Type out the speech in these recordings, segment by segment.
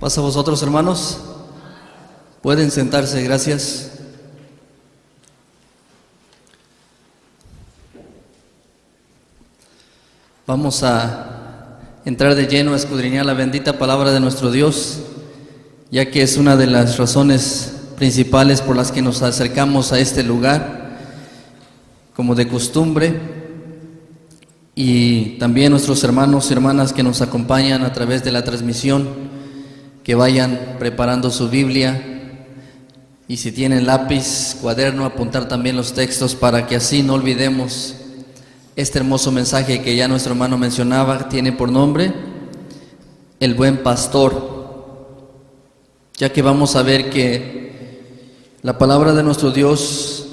Pasa a vosotros, hermanos. Pueden sentarse, gracias. Vamos a entrar de lleno a escudriñar la bendita palabra de nuestro Dios, ya que es una de las razones principales por las que nos acercamos a este lugar, como de costumbre, y también nuestros hermanos y hermanas que nos acompañan a través de la transmisión, que vayan preparando su Biblia, y si tienen lápiz, cuaderno, apuntar también los textos para que así no olvidemos este hermoso mensaje que ya nuestro hermano mencionaba. Tiene por nombre El Buen Pastor, ya que vamos a ver que la palabra de nuestro Dios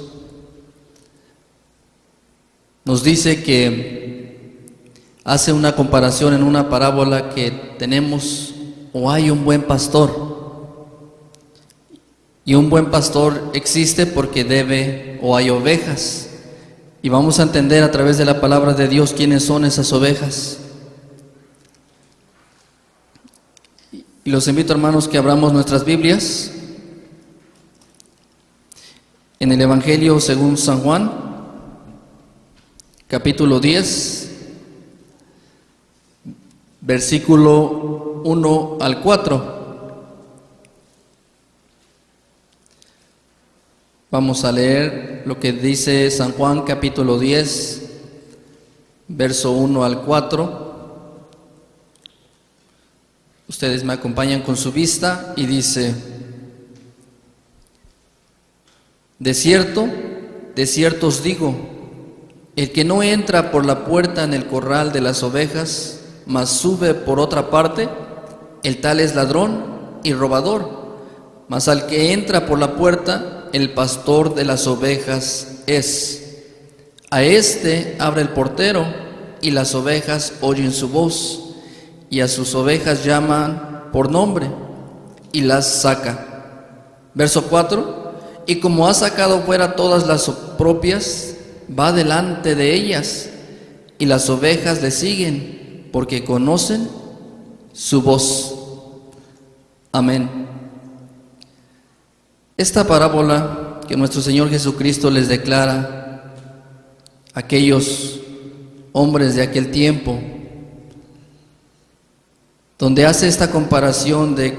nos dice que hace una comparación en una parábola que tenemos o hay un buen pastor, y un buen pastor existe porque debe o hay ovejas, y vamos a entender a través de la palabra de Dios quiénes son esas ovejas. Y los invito, hermanos, que abramos nuestras Biblias en el Evangelio según San Juan, capítulo 10, versículo 1 al 4. Vamos a leer lo que dice San Juan, capítulo 10, verso 1 al 4. Ustedes me acompañan con su vista y dice: de cierto os digo, el que no entra por la puerta en el corral de las ovejas, mas sube por otra parte, el tal es ladrón y robador. Mas al que entra por la puerta, el pastor de las ovejas es. A éste abre el portero, y las ovejas oyen su voz, y a sus ovejas llaman por nombre, y las saca. Verso 4: y como ha sacado fuera todas las propias, va delante de ellas, y las ovejas le siguen, porque conocen su voz. Amén. Esta parábola que nuestro Señor Jesucristo les declara a aquellos hombres de aquel tiempo, donde hace esta comparación del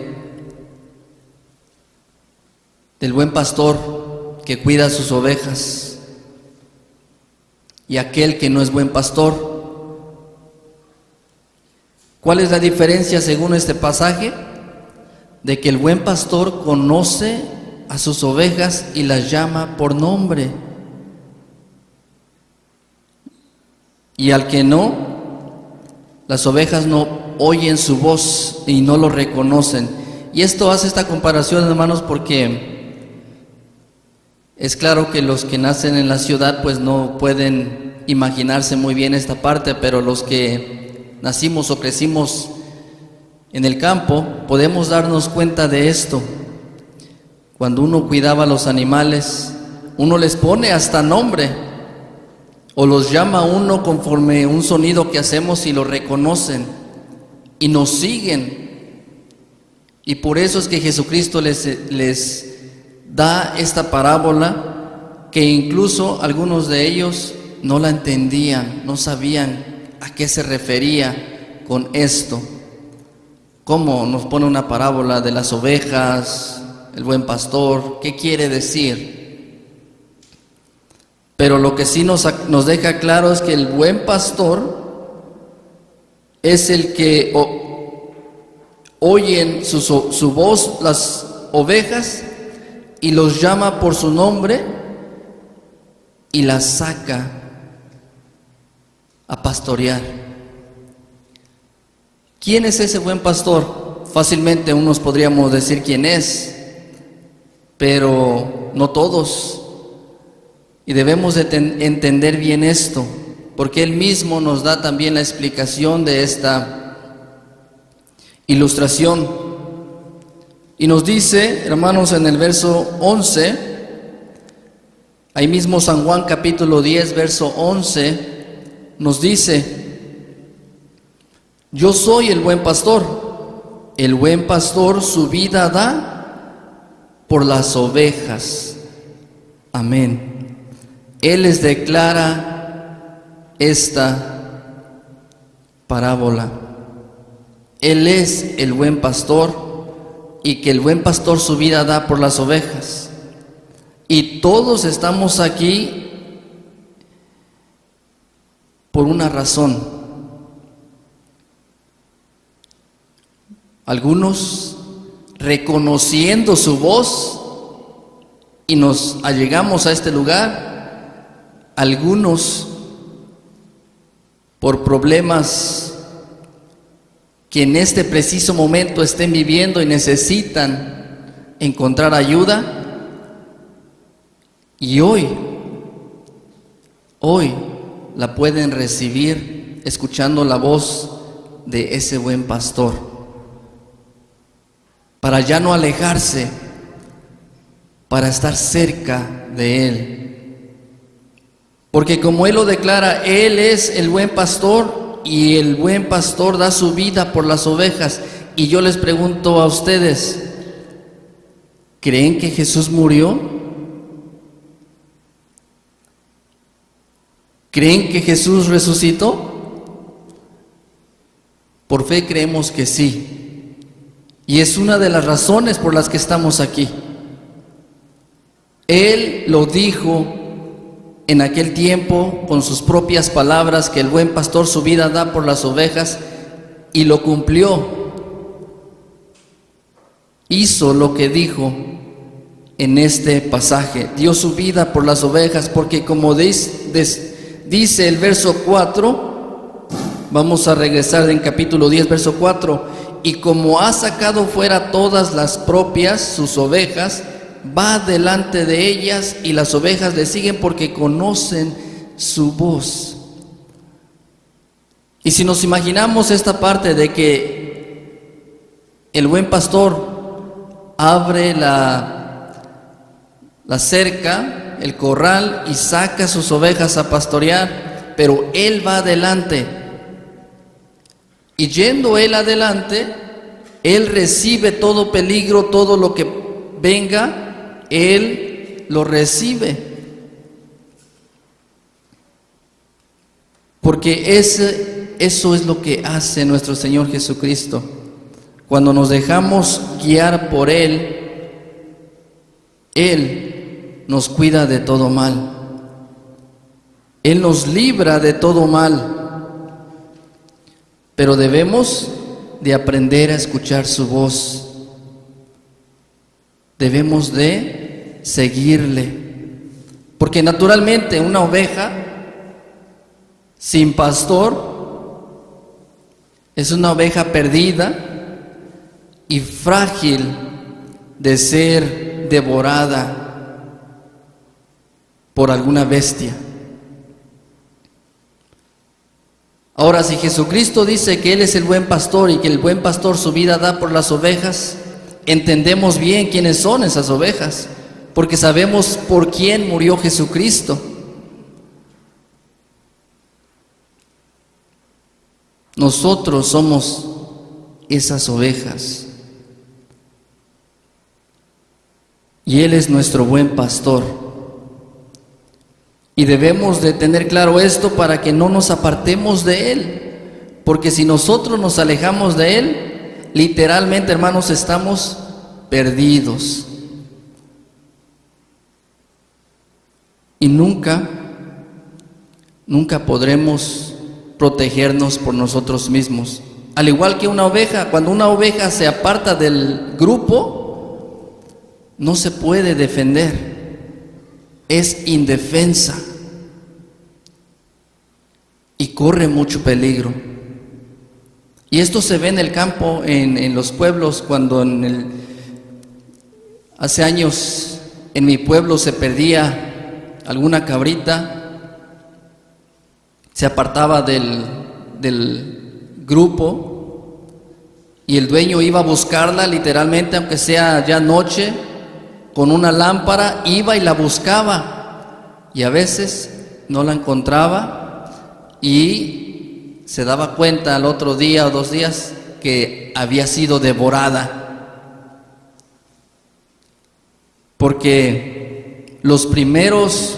buen pastor que cuida a sus ovejas y aquel que no es buen pastor. ¿Cuál es la diferencia según este pasaje? De que el buen pastor conoce a sus ovejas y las llama por nombre, y al que no, las ovejas no oyen su voz y no lo reconocen. Y esto hace esta comparación, hermanos, porque es claro que los que nacen en la ciudad pues no pueden imaginarse muy bien esta parte, pero los que nacimos o crecimos en el campo podemos darnos cuenta de esto. Cuando uno cuidaba a los animales, uno les pone hasta nombre, o los llama uno conforme un sonido que hacemos y lo reconocen y nos siguen. Y por eso es que Jesucristo les da esta parábola, que incluso algunos de ellos no la entendían, no sabían a qué se refería con esto. ¿Cómo nos pone una parábola de las ovejas, el buen pastor? ¿Qué quiere decir? Pero lo que sí nos deja claro es que el buen pastor es el que oyen su voz las ovejas y los llama por su nombre y las saca a pastorear. ¿Quién es ese buen pastor? Fácilmente unos podríamos decir quién es, pero no todos. Y debemos de entender bien esto, porque Él mismo nos da también la explicación de esta ilustración. Y nos dice, hermanos, en el verso 11, ahí mismo San Juan capítulo 10, verso 11, nos dice: yo soy el buen pastor. el buen pastor su vida da por las ovejas. Amén. Él les declara esta parábola. Él es el buen pastor y que el buen pastor su vida da por las ovejas. Y todos estamos aquí por una razón. Algunos reconociendo su voz y nos allegamos a este lugar. Algunos por problemas que en este preciso momento estén viviendo y necesitan encontrar ayuda. Y hoy la pueden recibir escuchando la voz de ese buen pastor, para ya no alejarse, para estar cerca de Él. Porque como Él lo declara, Él es el buen pastor y el buen pastor da su vida por las ovejas. Y yo les pregunto a ustedes, ¿creen que Jesús murió? ¿Creen que Jesús resucitó? Por fe creemos que sí. Y es una de las razones por las que estamos aquí. Él lo dijo en aquel tiempo con sus propias palabras, que el buen pastor su vida da por las ovejas, y lo cumplió. Hizo lo que dijo en este pasaje. Dio su vida por las ovejas, porque como dice el verso 4, vamos a regresar en capítulo 10, verso 4, y como ha sacado fuera todas las propias, sus ovejas, va delante de ellas y las ovejas le siguen porque conocen su voz. Y si nos imaginamos esta parte de que el buen pastor abre la cerca, el corral, y saca sus ovejas a pastorear, pero Él va adelante. Y yendo Él adelante, Él recibe todo peligro, todo lo que venga, Él lo recibe. Porque eso es lo que hace nuestro Señor Jesucristo. Cuando nos dejamos guiar por Él, Él nos cuida de todo mal. Él nos libra de todo mal. Pero debemos de aprender a escuchar su voz. Debemos de seguirle. Porque naturalmente una oveja sin pastor es una oveja perdida y frágil de ser devorada por alguna bestia. Ahora, si Jesucristo dice que Él es el buen pastor y que el buen pastor su vida da por las ovejas, entendemos bien quiénes son esas ovejas, porque sabemos por quién murió Jesucristo. Nosotros somos esas ovejas. Y Él es nuestro buen pastor. Y debemos de tener claro esto para que no nos apartemos de Él. Porque si nosotros nos alejamos de Él, literalmente, hermanos, estamos perdidos. Y nunca podremos protegernos por nosotros mismos. Al igual que una oveja, cuando una oveja se aparta del grupo, no se puede defender. Es indefensa y corre mucho peligro. Y esto se ve en el campo, en los pueblos, cuando hace años en mi pueblo se perdía alguna cabrita, se apartaba del grupo y el dueño iba a buscarla literalmente, aunque sea ya noche, con una lámpara, iba y la buscaba, y a veces no la encontraba y se daba cuenta al otro día o 2 días que había sido devorada. Porque los primeros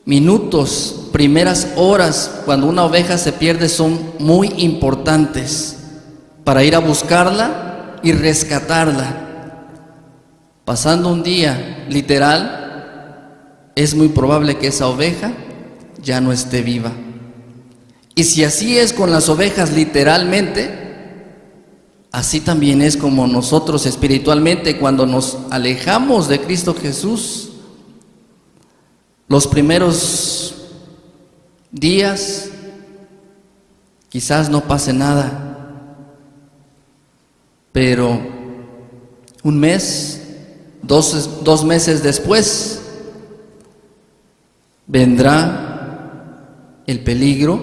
minutos, primeras horas, cuando una oveja se pierde, son muy importantes para ir a buscarla y rescatarla. Pasando un día literal, es muy probable que esa oveja ya no esté viva. Y si así es con las ovejas literalmente, así también es como nosotros espiritualmente, cuando nos alejamos de Cristo Jesús. Los primeros días quizás no pase nada, pero un mes, dos meses después, vendrá el peligro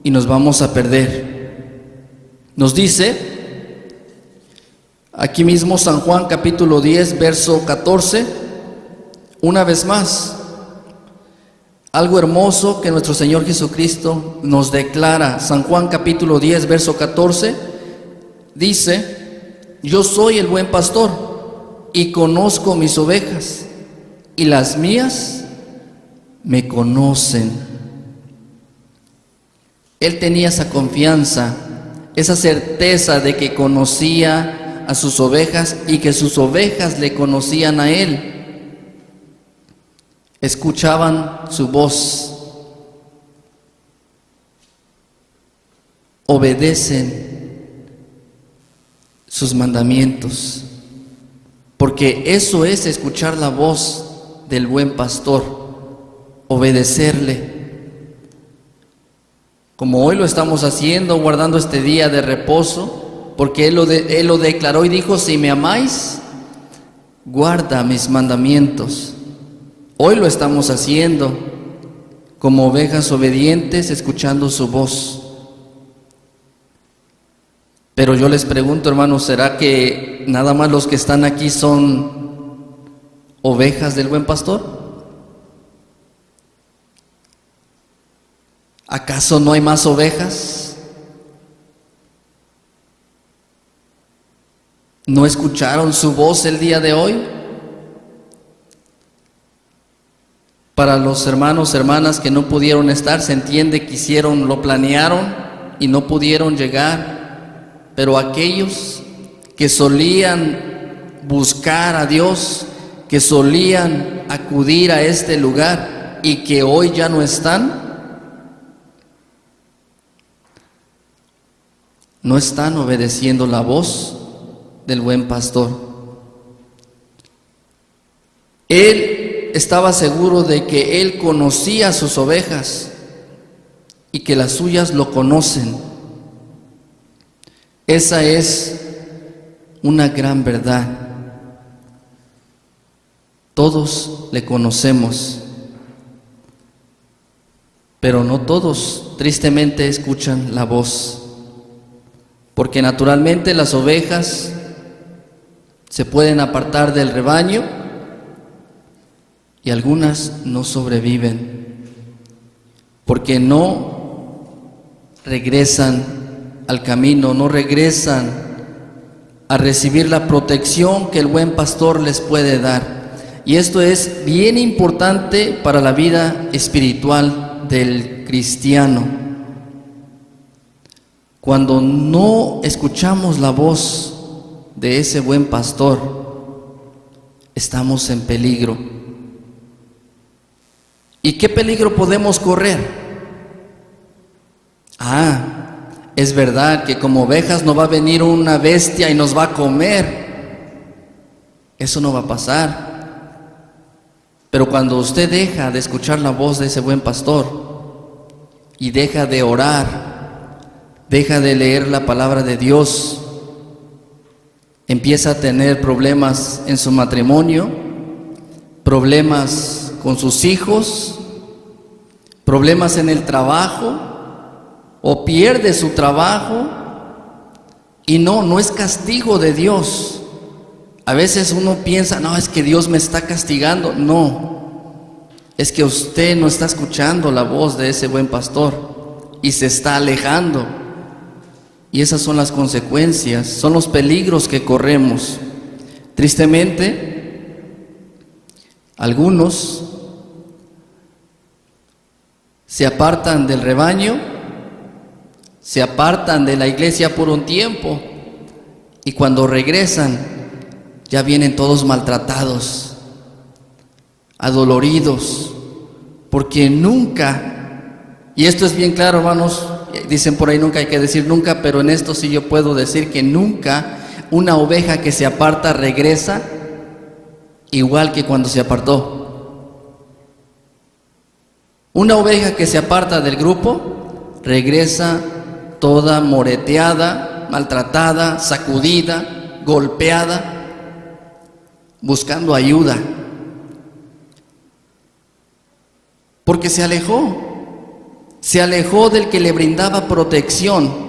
y nos vamos a perder. Nos dice aquí mismo San Juan capítulo 10, verso 14, una vez más, algo hermoso que nuestro Señor Jesucristo nos declara. San Juan capítulo 10, verso 14, dice: yo soy el buen pastor y conozco mis ovejas, y las mías me conocen. Él tenía esa confianza, esa certeza de que conocía a sus ovejas y que sus ovejas le conocían a Él. Escuchaban su voz, obedecen sus mandamientos, porque eso es escuchar la voz del buen pastor, obedecerle. Como hoy lo estamos haciendo, guardando este día de reposo, porque Él lo declaró y dijo: si me amáis, guarda mis mandamientos. Hoy lo estamos haciendo como ovejas obedientes, escuchando su voz. Pero yo les pregunto, hermanos, ¿será que nada más los que están aquí son ovejas del buen pastor? ¿Acaso no hay más ovejas? ¿No escucharon su voz el día de hoy? Para los hermanos, hermanas que no pudieron estar, se entiende que lo planearon y no pudieron llegar. Pero aquellos que solían buscar a Dios, que solían acudir a este lugar y que hoy ya no están, no están obedeciendo la voz del buen pastor. Él estaba seguro de que Él conocía a sus ovejas y que las suyas lo conocen. Esa es una gran verdad. Todos le conocemos, pero no todos, tristemente, escuchan la voz. Porque naturalmente las ovejas se pueden apartar del rebaño y algunas no sobreviven, porque no regresan al camino, no regresan a recibir la protección que el buen pastor les puede dar. Y esto es bien importante para la vida espiritual del cristiano. Cuando no escuchamos la voz de ese buen pastor, estamos en peligro. ¿Y qué peligro podemos correr? Es verdad que como ovejas no va a venir una bestia y nos va a comer. Eso no va a pasar. Pero cuando usted deja de escuchar la voz de ese buen pastor y deja de orar, deja de leer la palabra de Dios, empieza a tener problemas en su matrimonio, problemas con sus hijos, problemas en el trabajo, o pierde su trabajo. Y no es castigo de Dios. A veces uno piensa, no, es que Dios me está castigando. No, es que usted no está escuchando la voz de ese buen pastor y se está alejando. Y esas son las consecuencias, son los peligros que corremos. Tristemente, algunos se apartan del rebaño, se apartan de la iglesia por un tiempo y cuando regresan ya vienen todos maltratados, adoloridos, porque nunca, y esto es bien claro, hermanos, dicen por ahí nunca hay que decir nunca, pero en esto sí yo puedo decir que nunca una oveja que se aparta regresa igual que cuando se apartó. Una oveja que se aparta del grupo regresa toda moreteada, maltratada, sacudida, golpeada, buscando ayuda, porque se alejó del que le brindaba protección.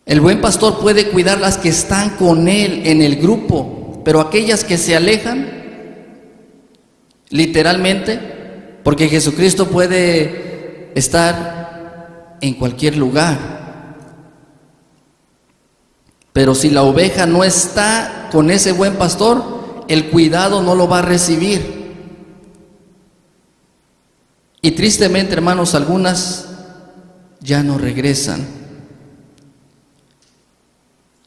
El buen pastor puede cuidar las que están con él en el grupo, pero aquellas que se alejan, literalmente, porque Jesucristo puede estar en cualquier lugar, pero si la oveja no está con ese buen pastor, el cuidado no lo va a recibir. Y tristemente, hermanos, algunas ya no regresan.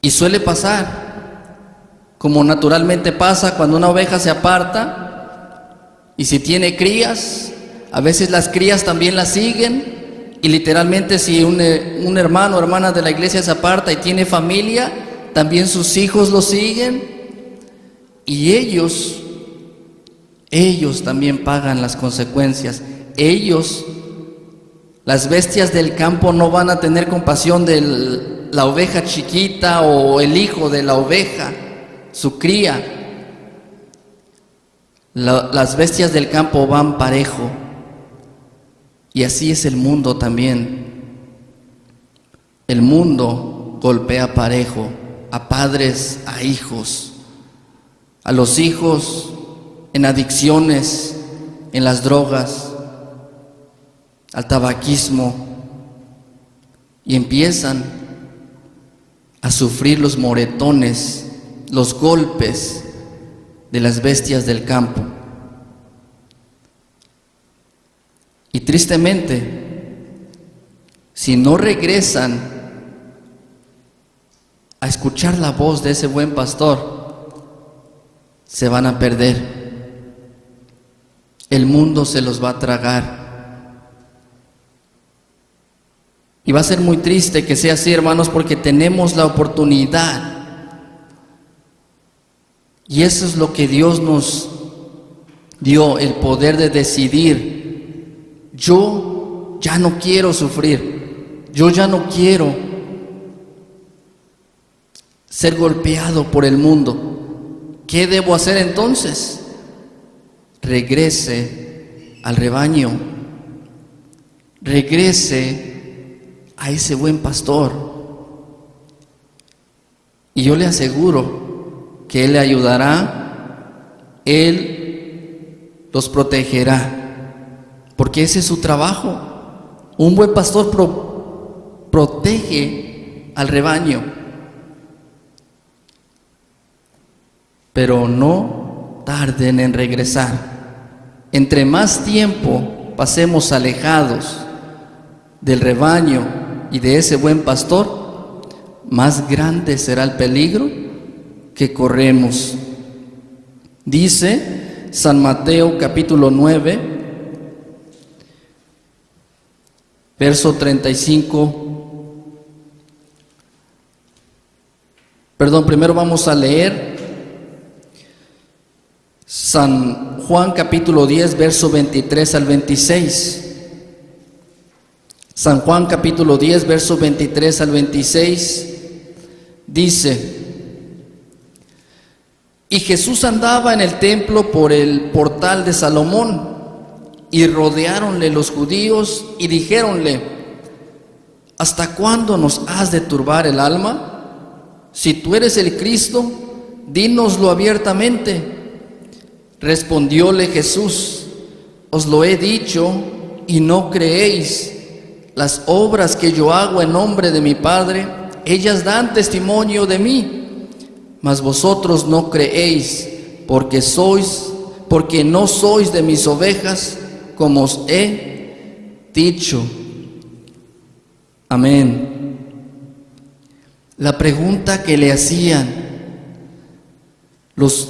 Y suele pasar, como naturalmente pasa cuando una oveja se aparta, y si tiene crías, a veces las crías también la siguen, y literalmente si un hermano o hermana de la iglesia se aparta y tiene familia, también sus hijos lo siguen, y ellos también pagan las consecuencias. Ellos, las bestias del campo, no van a tener compasión de la oveja chiquita o el hijo de la oveja, su cría. Las bestias del campo van parejo, y así es el mundo también. El mundo golpea parejo a padres, a hijos, a los hijos en adicciones, en las drogas, al tabaquismo, y empiezan a sufrir los moretones, los golpes de las bestias del campo. Y tristemente, si no regresan a escuchar la voz de ese buen pastor, se van a perder. El mundo se los va a tragar. Y va a ser muy triste que sea así, hermanos, porque tenemos la oportunidad. Y eso es lo que Dios nos dio, el poder de decidir. Yo ya no quiero sufrir. Yo ya no quiero ser golpeado por el mundo. ¿Qué debo hacer entonces? Regrese al rebaño. Regrese a ese buen pastor, y yo le aseguro que Él le ayudará, Él los protegerá, porque ese es su trabajo. Un buen pastor protege al rebaño, pero no tarden en regresar. Entre más tiempo pasemos alejados del rebaño y de ese buen pastor, más grande será el peligro que corremos. Dice San Mateo capítulo 9, verso 35. Primero vamos a leer San Juan capítulo 10, verso 23 al 26. San Juan capítulo 10, verso 23 al 26, dice: Y Jesús andaba en el templo por el portal de Salomón, y rodeáronle los judíos y dijéronle: ¿Hasta cuándo nos has de turbar el alma? Si tú eres el Cristo, dínoslo abiertamente. Respondióle Jesús: Os lo he dicho y no creéis. las obras que yo hago en nombre de mi Padre, ellas dan testimonio de mí, mas vosotros no creéis, porque no sois de mis ovejas, como os he dicho. Amén. La pregunta que le hacían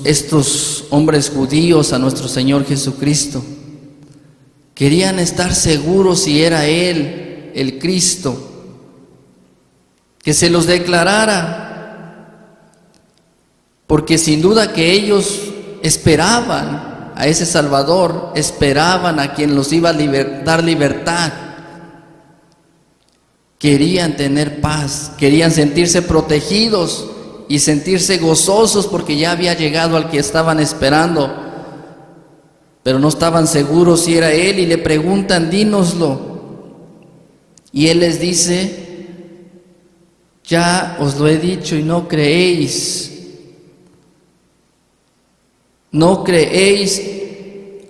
estos hombres judíos a nuestro Señor Jesucristo, querían estar seguros si era Él el Cristo, que se los declarara, porque sin duda que ellos esperaban a ese Salvador, esperaban a quien los iba a dar libertad, querían tener paz, querían sentirse protegidos y sentirse gozosos porque ya había llegado al que estaban esperando, pero no estaban seguros si era Él y le preguntan: dínoslo. Y Él les dice: ya os lo he dicho y no creéis. No creéis,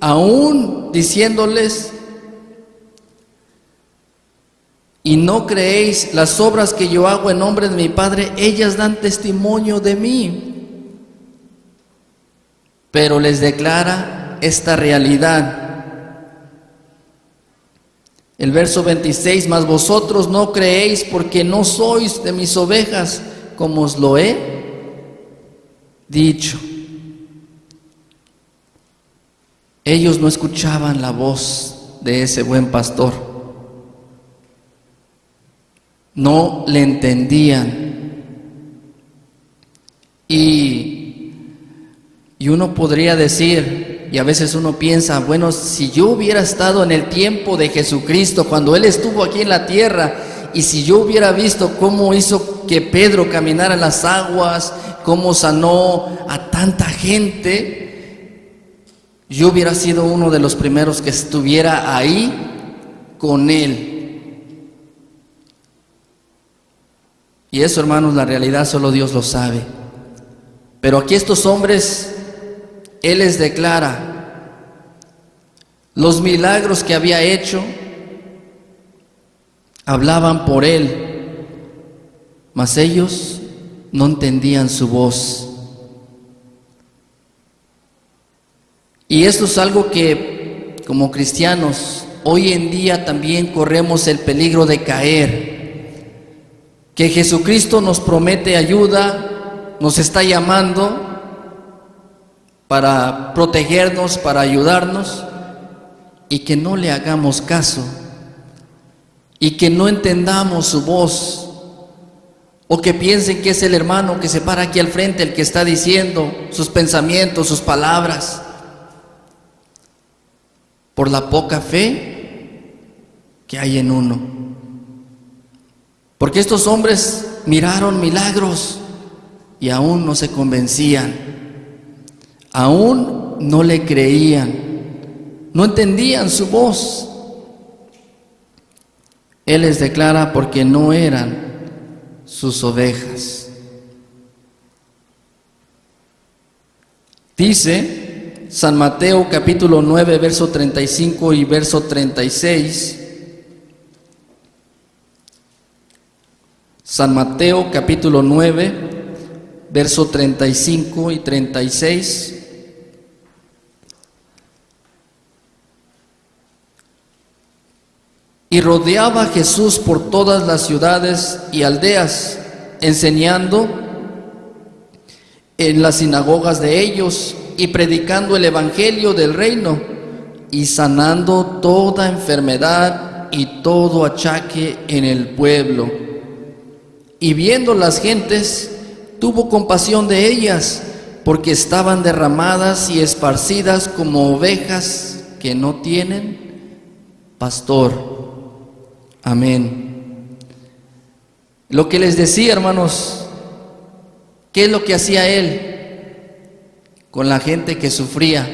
aún diciéndoles: y no creéis las obras que yo hago en nombre de mi Padre, ellas dan testimonio de mí. Pero les declara esta realidad. El verso 26: mas vosotros no creéis porque no sois de mis ovejas, como os lo he dicho. Ellos no escuchaban la voz de ese buen pastor. No le entendían. Y uno podría decir, y a veces uno piensa: bueno, si yo hubiera estado en el tiempo de Jesucristo, cuando Él estuvo aquí en la tierra, y si yo hubiera visto cómo hizo que Pedro caminara en las aguas, cómo sanó a tanta gente, yo hubiera sido uno de los primeros que estuviera ahí con Él. Y eso, hermanos, la realidad solo Dios lo sabe. Pero aquí estos hombres, Él les declara los milagros que había hecho, hablaban por Él, mas ellos no entendían su voz. Y esto es algo que, como cristianos, hoy en día también corremos el peligro de caer. Que Jesucristo nos promete ayuda, nos está llamando para protegernos, para ayudarnos, y que no le hagamos caso, y que no entendamos su voz, o que piensen que es el hermano que se para aquí al frente el que está diciendo sus pensamientos, sus palabras, por la poca fe que hay en uno. Porque estos hombres miraron milagros y aún no se convencían, aún no le creían, no entendían su voz. Él les declara: porque no eran sus ovejas. Dice San Mateo capítulo 9, verso 35 y verso 36. San Mateo capítulo 9, verso 35 y 36. Y rodeaba Jesús por todas las ciudades y aldeas, enseñando en las sinagogas de ellos y predicando el evangelio del reino y sanando toda enfermedad y todo achaque en el pueblo. Y viendo las gentes, tuvo compasión de ellas, porque estaban derramadas y esparcidas como ovejas que no tienen pastor. Amén. Lo que les decía, hermanos, ¿qué es lo que hacía Él con la gente que sufría?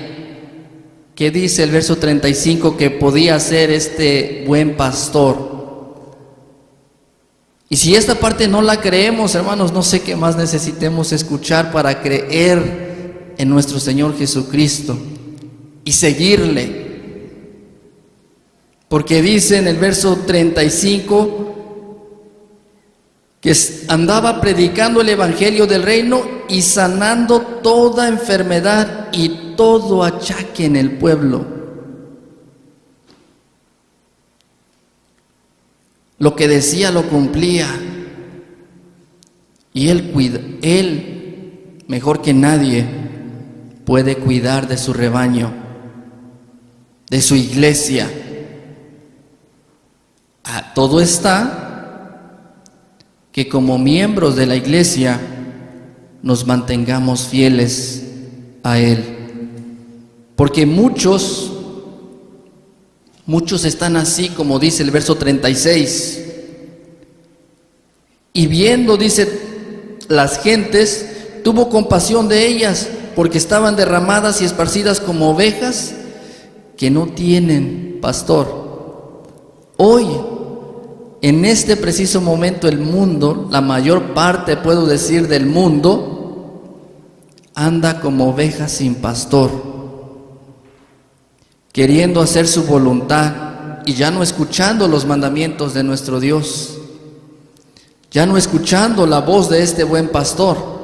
¿Qué dice el verso 35 que podía hacer este buen pastor? Y si esta parte no la creemos, hermanos, no sé qué más necesitemos escuchar para creer en nuestro Señor Jesucristo y seguirle. Porque dice en el verso 35 que andaba predicando el evangelio del reino y sanando toda enfermedad y todo achaque en el pueblo. Lo que decía lo cumplía. Y él, mejor que nadie, puede cuidar de su rebaño, de su iglesia. Todo está que como miembros de la iglesia nos mantengamos fieles a Él. Porque muchos están así, como dice el verso 36. Y viendo, dice, las gentes, tuvo compasión de ellas, porque estaban derramadas y esparcidas como ovejas que no tienen pastor. Hoy, en este preciso momento, el mundo, la mayor parte, puedo decir, del mundo, anda como ovejas sin pastor, queriendo hacer su voluntad y ya no escuchando los mandamientos de nuestro Dios, ya no escuchando la voz de este buen pastor.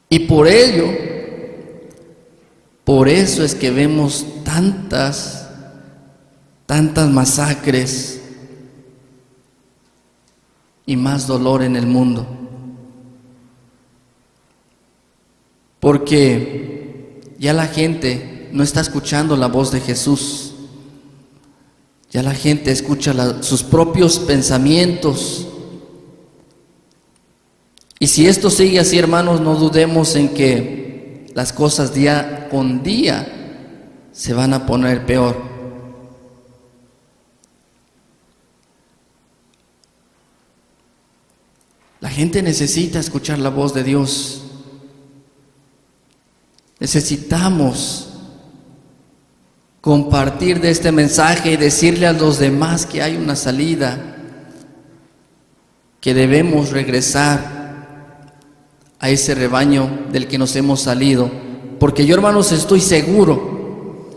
Y por eso es que vemos tantas masacres y más dolor en el mundo. Porque ya la gente no está escuchando la voz de Jesús. Ya la gente escucha sus propios pensamientos. Y si esto sigue así, hermanos, no dudemos en que las cosas día con día se van a poner peor. La gente necesita escuchar la voz de Dios. Necesitamos compartir de este mensaje y decirle a los demás que hay una salida, que debemos regresar a ese rebaño del que nos hemos salido. Porque yo, hermanos, estoy seguro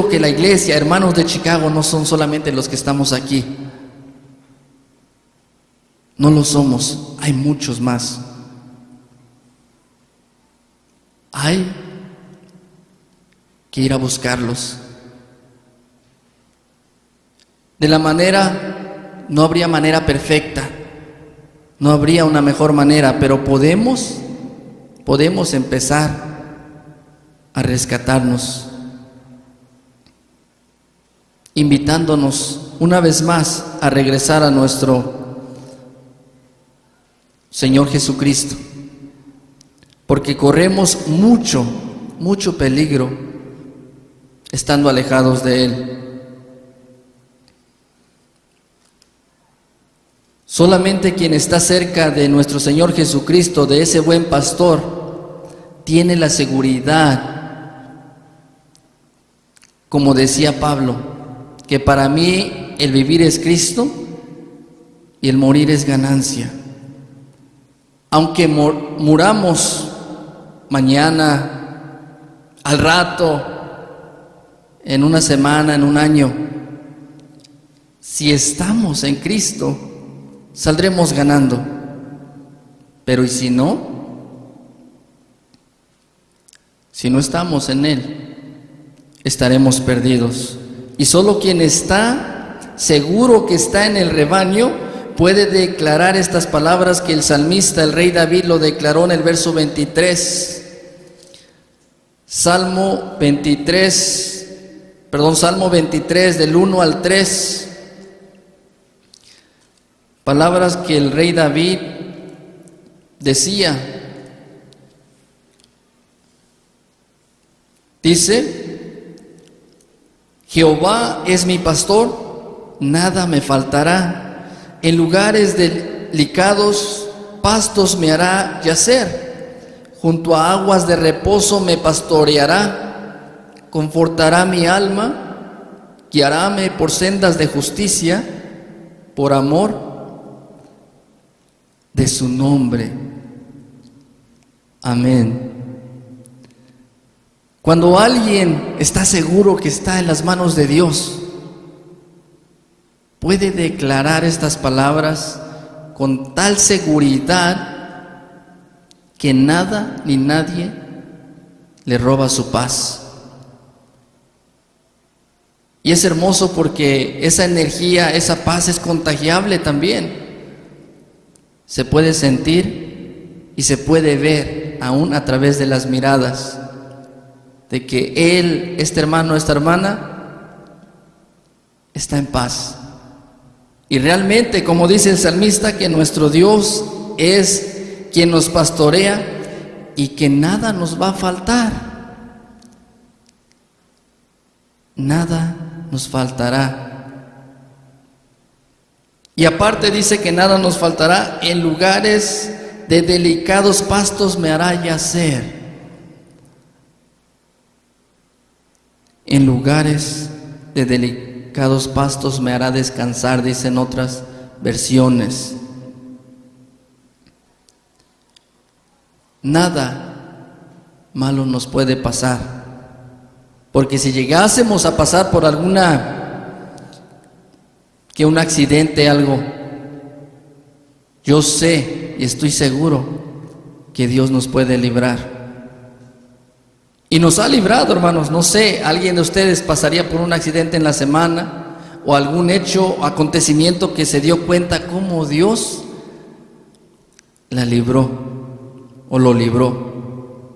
que la iglesia, hermanos de Chicago, no son solamente los que estamos aquí. No lo somos, hay muchos más. Hay que ir a buscarlos. No habría manera perfecta, no habría una mejor manera, pero podemos empezar a rescatarnos, invitándonos una vez más a regresar a nuestro Señor Jesucristo, porque corremos mucho peligro estando alejados de Él. Solamente quien está cerca de nuestro Señor Jesucristo, de ese buen pastor, tiene la seguridad, como decía Pablo, que para mí el vivir es Cristo y el morir es ganancia. Aunque muramos mañana, al rato, en una semana, en un año, si estamos en Cristo, saldremos ganando. Pero ¿y si no? Si no estamos en Él, estaremos perdidos. Y solo quien está seguro que está en el rebaño puede declarar estas palabras que el salmista, el rey David, lo declaró en el verso 23. Salmo 23 del 1 al 3. Palabras que el rey David decía. Dice: Jehová es mi pastor, nada me faltará. En lugares delicados pastos me hará yacer, junto a aguas de reposo me pastoreará, confortará mi alma, guiaráme por sendas de justicia, por amor de su nombre. Amén. Cuando alguien está seguro que está en las manos de Dios, puede declarar estas palabras con tal seguridad que nada ni nadie le roba su paz. Y es hermoso porque esa energía, esa paz es contagiable también. Se puede sentir y se puede ver aún a través de las miradas de que él, este hermano, esta hermana, está en paz. Y realmente, como dice el salmista, que nuestro Dios es quien nos pastorea y que nada nos va a faltar. Nada nos faltará. Y aparte dice que nada nos faltará, en lugares de delicados pastos me hará yacer. En lugares de delicados pastos me hará descansar, dicen otras versiones. Nada malo nos puede pasar, porque si llegásemos a pasar por un accidente, algo, yo sé y estoy seguro que Dios nos puede librar. Y nos ha librado, hermanos. No sé, alguien de ustedes pasaría por un accidente en la semana o algún hecho, acontecimiento que se dio cuenta cómo Dios la libró o lo libró.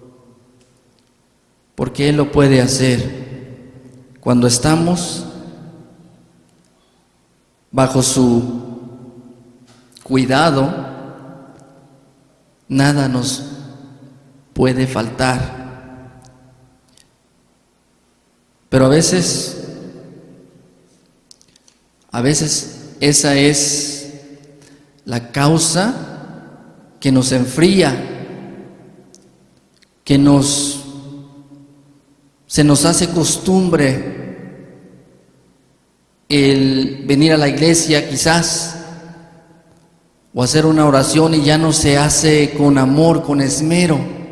Porque Él lo puede hacer cuando estamos bajo su cuidado. Nada nos puede faltar. Pero a veces esa es la causa que nos enfría, que se nos hace costumbre el venir a la iglesia quizás, o hacer una oración y ya no se hace con amor, con esmero.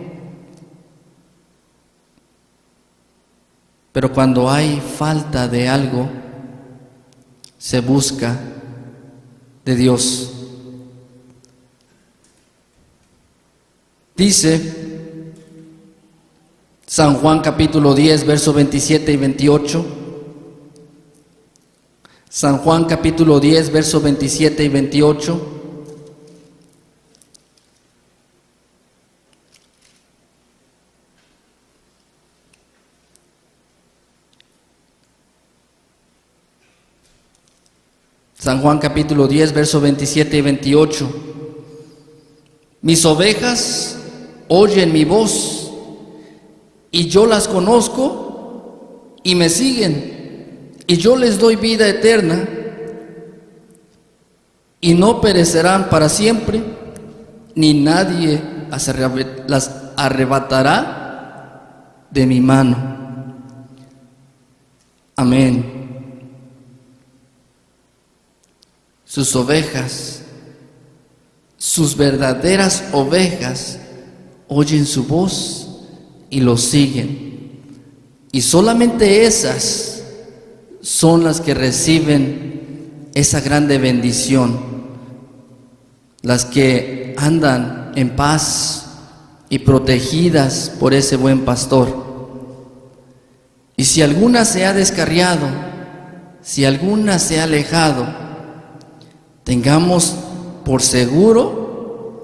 Pero cuando hay falta de algo, se busca de Dios. Dice San Juan capítulo 10, versos 27 y 28. San Juan capítulo 10, versos 27 y 28. San Juan capítulo 10, versos 27 y 28. Mis ovejas oyen mi voz, y yo las conozco y me siguen, y yo les doy vida eterna, y no perecerán para siempre, ni nadie las arrebatará de mi mano. Amén. Sus ovejas, sus verdaderas ovejas, oyen su voz y lo siguen. Y solamente esas son las que reciben esa grande bendición, las que andan en paz y protegidas por ese buen pastor. Y si alguna se ha descarriado, si alguna se ha alejado, tengamos por seguro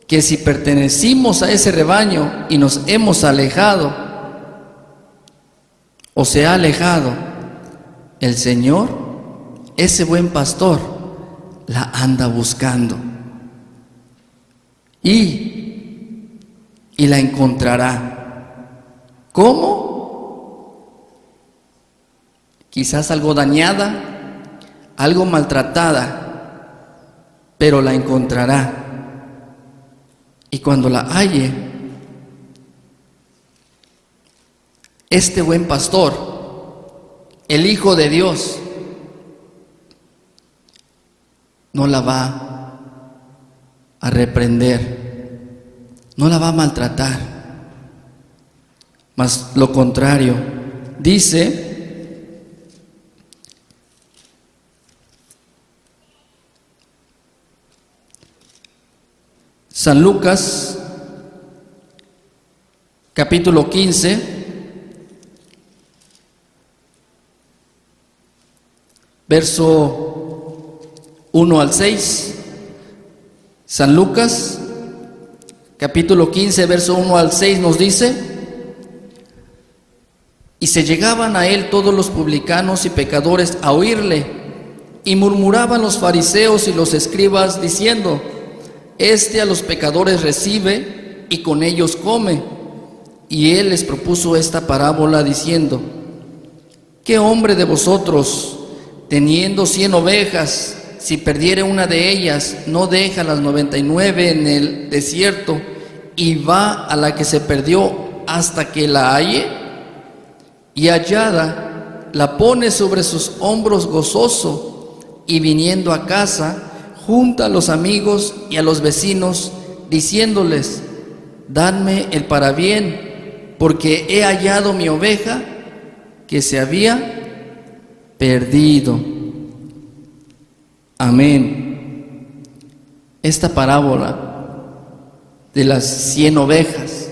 que si pertenecimos a ese rebaño y nos hemos alejado o se ha alejado, el Señor, ese buen pastor, la anda buscando y la encontrará. ¿Cómo? Quizás algo dañada, algo maltratada, pero la encontrará. Y cuando la halle, este buen pastor, el Hijo de Dios, no la va a reprender, no la va a maltratar, mas lo contrario. Dice San Lucas, capítulo 15, verso 1 al 6. San Lucas, capítulo 15, verso 1 al 6 nos dice: y se llegaban a él todos los publicanos y pecadores a oírle, y murmuraban los fariseos y los escribas diciendo: este a los pecadores recibe y con ellos come. Y él les propuso esta parábola diciendo: ¿qué hombre de vosotros, teniendo 100 ovejas, si perdiere una de ellas, no deja las 99 en el desierto y va a la que se perdió hasta que la halle? Y hallada, la pone sobre sus hombros gozoso, y viniendo a casa, junta a los amigos y a los vecinos, diciéndoles: dadme el parabién, porque he hallado mi oveja que se había perdido. Amén. Esta parábola de las 100 ovejas,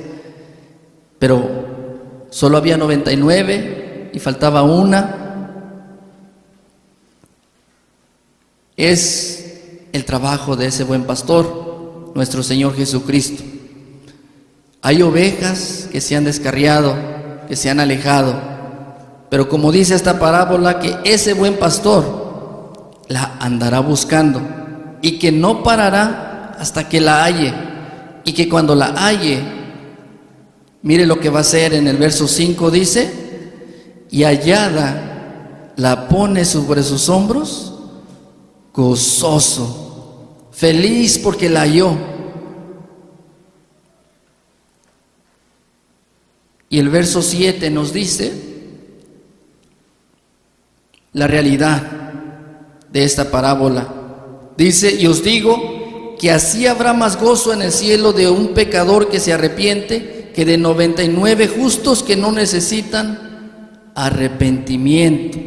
pero solo había 99 y faltaba una, es el trabajo de ese buen pastor, nuestro Señor Jesucristo. Hay ovejas que se han descarriado, que se han alejado, pero como dice esta parábola, que ese buen pastor la andará buscando y que no parará hasta que la halle, y que cuando la halle, mire lo que va a hacer en el verso 5, dice: y hallada, la pone sobre sus hombros gozoso, feliz porque la halló. Y el verso 7 nos dice la realidad de esta parábola. Dice: y os digo que así habrá más gozo en el cielo de un pecador que se arrepiente que de 99 justos que no necesitan arrepentimiento.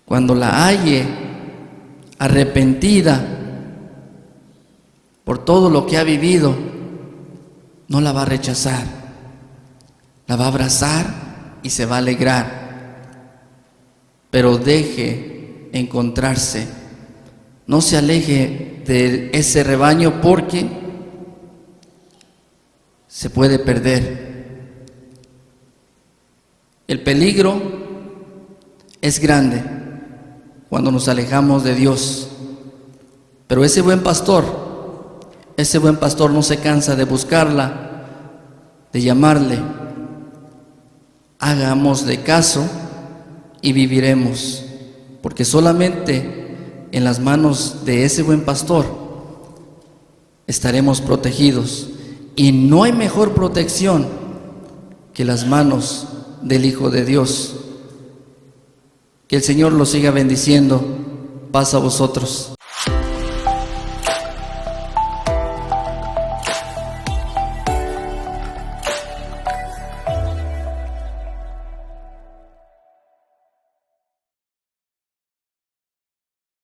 Cuando la halle arrepentida por todo lo que ha vivido, no la va a rechazar, la va a abrazar y se va a alegrar. Pero deje encontrarse, no se aleje de ese rebaño, porque se puede perder. El peligro es grande cuando nos alejamos de Dios, pero ese buen pastor no se cansa de buscarla, de llamarle. Hagámosle caso y viviremos, porque solamente en las manos de ese buen pastor estaremos protegidos, y no hay mejor protección que las manos del Hijo de Dios. Que el Señor los siga bendiciendo. Paz a vosotros.